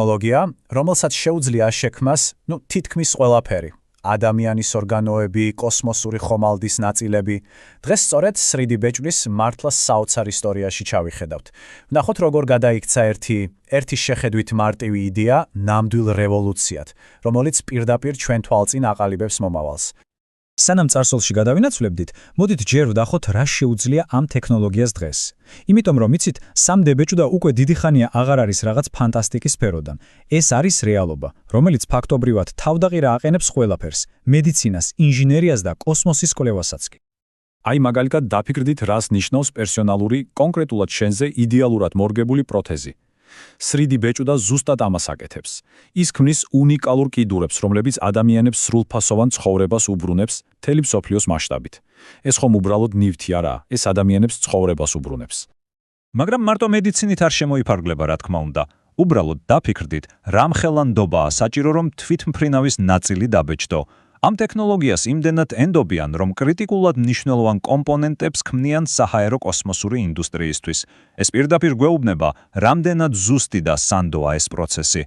ტექნოლოგია, რომელსაც შეუძლია შექმნას, თითქმის ყველაფერი. ადამიანის ორგანოები, კოსმოსური ხომალდის ნაწილები. დღეს სწორედ 3D ბეჭვლის მართლა საოცარ ისტორიაში ჩავიხედავთ. ვნახოთ, როგორ გადაიქცა ერთი შეხედვით მარტივი იდეა ნამდვილ რევოლუციად, რომელიც პირდაპირ ჩვენ თვალწინ აყალიბებს მომავალს. სანამ წარსულში გადავინაცვლებდით, მოდით ჯერ ვნახოთ, რა შეუძლია ამ ტექნოლოგიას დღეს. იმიტომ რომ იცით, 3D ბეჭვდა უკვე დიდი ხანია აღარ არის რაღაც ფანტასტიკის სფეროდან. ეს არის რეალობა, რომელიც ფაქტობრივად თავდაღირა აყენებს ყველაფერს, მედიცინას, ინჟინერიას და კოსმოსის კვლევასაც კი. აი მაგალითად დაფიქრდით, რას ნიშნავს პერსონალური, კონკრეტულად შენზე იდეალურად მორგებული პროთეზი. 3D ბეჭვდა ზუსტად ამას აკეთებს. ის ქმნის უნიკალურ კიდურებს, რომლებიც ადამიანებს სრულფასოვან ცხოვრებას უბრუნებს მთელი მსოფლიოს მასშტაბით. ეს ხომ უბრალოდ ნივთი არაა, ეს ადამიანებს ცხოვრებას უბრუნებს. მაგრამ მარტო მედიცინით არ შემოიფარგლება, რა თქმა უნდა. უბრალოდ დაფიქრდით, რამხელანდობაა საჭირო, რომ თვითმფრინავის ნაწილი დაბეჭდო. ამ ტექნოლოგიას იმდენად ენდობიან, რომ კრიტიკულად მნიშვნელოვან კომპონენტებს ქმნიან საჰაერო კოსმოსური ინდუსტრიისთვის. ეს პირდაპირ გვეუბნება, რამდენად ზუსტი და სანდოა ეს პროცესი.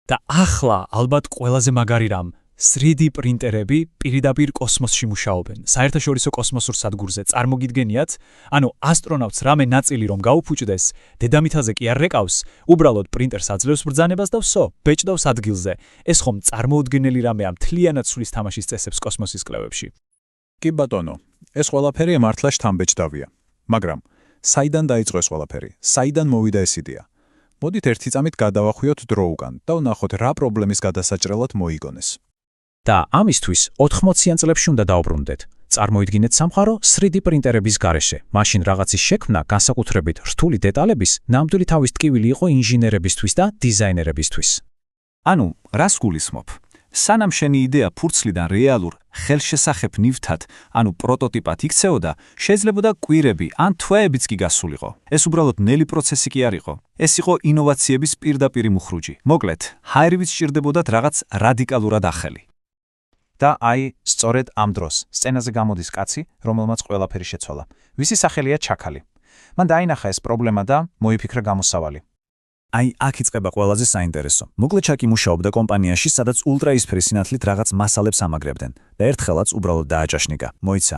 და ახლა ალბათ ყველაზე მაგარი რამ 3D პრინტერები პირდაპირ კოსმოსში მუშაობენ. საერთაშორისო კოსმოსურ სადგურზე წარმოგიდგენიათ, ანუ ასტრონავტს რამე ნაწილი რომ გაუფუჭდეს, დედამიწაზე კი არ რეკავს, უბრალოდ პრინტერს აძლევს ბრძანებას და ვსო, ბეჭდავს ადგილზე. ეს ხომ წარმოუდგენელი რამეა მთლიანად სulis თამაშის წესებს კოსმოსის კვლევებში. კი ბატონო, ეს ყველაფერი მართლა შთამბეჭდავია. მაგრამ საიდან დაიწყო ეს ყველაფერი? საიდან მოვიდა ეს იდეა? მოდით ერთი წამით გადავახვიოთ დრო უკან და ვნახოთ, რა პრობლემის გადასაჭრელად მოიგონეს. და ამისთვის 80-იან წლებში უნდა დაუბრუნდეთ. წარმოიდგინეთ სამყარო 3D პრინტერების გარეშე. მაშინ რაღაცის შექმნა განსაკუთრებით რთული დეტალების ნამდვილი თავის ტკივილი იყო ინჟინერებისთვის და დიზაინერებისთვის. ანუ, რას გულისხმობ? სანამ შენი იდეა ფურცლიდან რეალურ, ხელშესახებ ნივთად, ანუ პროტოტიპად იქცეოდა, შეიძლებოდა კვირები ან თვეებიც კი გასულიყო. ეს უბრალოდ ნელი პროცესი კი არ იყო. ეს იყო ინოვაციების პირდაპირი მუხრუჯი. მოკლედ, ჰაერივით სჭირდებოდათ რაღაც რადიკალურად ახალი. და აი, სწორედ ამ დროს სცენაზე გამოდის კაცი, რომელმაც ყველაფერი შეცვალა. ვისი სახელია ჩაქალი. მან დაინახა ეს პრობლემა და მოიფიქრა გამოსავალი. აი, აქ იწყება ყველაზე საინტერესო. მოკლედ ჩაკი მუშაობდა კომპანიაში, სადაც ულტრაისფერი სინათლით რაღაც მასალებს ამაგრებდნენ და ერთხელაც უბრალოდ დააჭაშნიკა. მოიცა,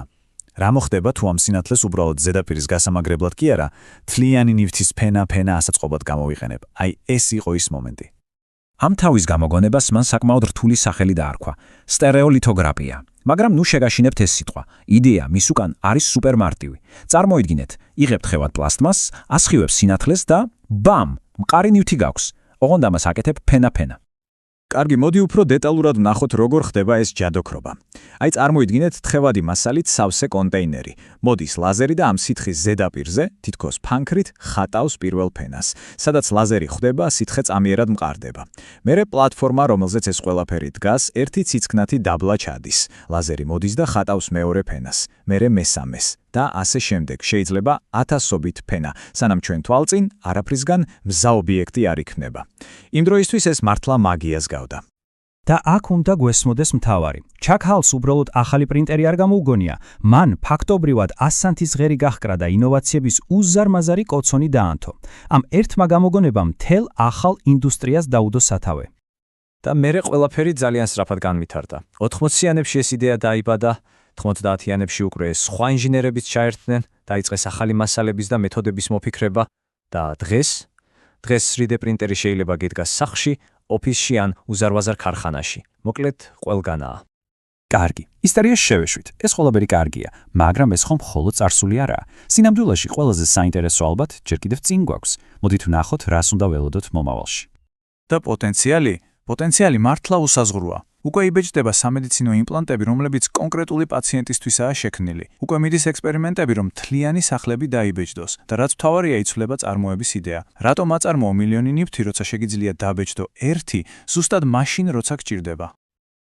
რა მოხდება თუ ამ სინათლეს უბრალოდ ზედაპირის გასამაგრებლად კი არა, თლიანი ნივთის ფენა ასაწყობად გამოვიყენებ. აი, ეს იყო ის მომენტი. ამ თავის გამოგონებას მან საკმაოდ რთული სახელი დაარქვა – სტერეოლითოგრაფია. მაგრამ ნუ შეგაშინებთ ეს სიტყვა. იდეა მის უკან არის სუპერმარტივი. წარმოიდგინეთ, იღებთ ხევად პლასტმასს, ასხივებს სინათლეს და ბამ, მყარი ნივთი გაქვს. ოღონდ ამას აკეთებ ფენა. კარგი, მოდი უფრო დეტალურად ვნახოთ, როგორ ხდება ეს ჯადოქრობა. აი, წარმოიდგინეთ თხევადი მასალით სავსე კონტეინერი. მოდის ლაზერი და ამ სითხის ზედაპირზე, თითქოს ფანქრით, ხატავს პირველ ფენას, სადაც ლაზერი ხვდება, სითხე წამიერად მყარდება. მერე პლატფორმა, რომელზეც ეს ყველაფერი დგას, ერთი ციცქნათი დაბლა ჩადის. ლაზერი მოდის და ხატავს მეორე ფენას, მერე მესამეს. და ასე შემდეგ. შეიძლება ათასობით ფენა, სანამ ჩვენ თვალწინ არაფრისგან მზა ობიექტი არ იქნება. იმ დროისთვის ეს მართლა მაგიას გავდა. და აქ უნდა გვესმოდეს მთავარი. ჩაქალს უბრალოდ ახალი პრინტერი არ გამოუგონია. მან ფაქტობრივად 100 ღერი გაჰკრა და ინოვაციების უზარმაზარი კოცონი დაანთო. ამ ერთმა გამოგონებამ მთელ ახალ ინდუსტრიას დაუდო სათავე. და მერე ყველაფერი ძალიან სწრაფად განვითარდა. 80-იანებში ეს იდეა დაიბადა. 90-იანებში უკვე სხვა ინჟინერებიც ჩაერთდნენ, დაიწყეს ახალი მასალების და მეთოდების მოფიქრება და დღეს 3D პრინტერი შეიძლება გიდგას სახლში, ოფისში ან უზარმაზარ ქარხანაში. მოკლედ, ყველგანაა. კარგი, ისტორიაში შევეშვით. ეს ყველაფერი კარგია, მაგრამ ეს ხომ მხოლოდ წარსული არაა. სინამდვილეში ყველაზე საინტერესო ალბათ ჯერ კიდევ წინ გვაქვს. მოდით ვნახოთ, რას უნდა ველოდოთ მომავალში. და პოტენციალი მართლა უსაზღვროა. უკვე იბეჭდება სამედიცინო იმპლანტები, რომლებიც კონკრეტული პაციენტისთვისაა შექმნილი. უკვე მიდის ექსპერიმენტები, რომ მთლიანი სახლები დაიბეჭდოს და რაც მთავარია, იცვლება წარმოების იდეა. რატომ აწარმოო მილიონი ნივთი, როცა შეგიძლია დაბეჭდო ერთი, ზუსტად მაშინ, როცა გჭირდება.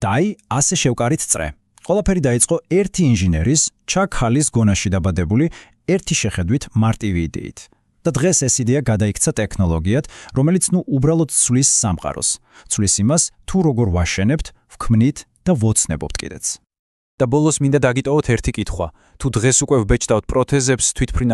და აი, ასე შევკარით წრე. ყველაფერი დაიწყო ერთი ინჟინერის, ჩაქალის გონაში დაბადებული, ერთი შეხედვით მარტივი იდეით. და დღეს ეს იდეა გადაიქცა ტექნოლოგიად, რომელიც უბრალოდ ცვლის სამყაროს. ცვლის იმას, თუ როგორ ვაშენებთ, ვქმნით და ვოცნებობთ კიდეც. და ბოლოს მინდა დაგიტოვოთ ერთი კითხვა. თუ დღეს უკვე ვბეჭდავთ პროთეზებს, თვითმფრინავ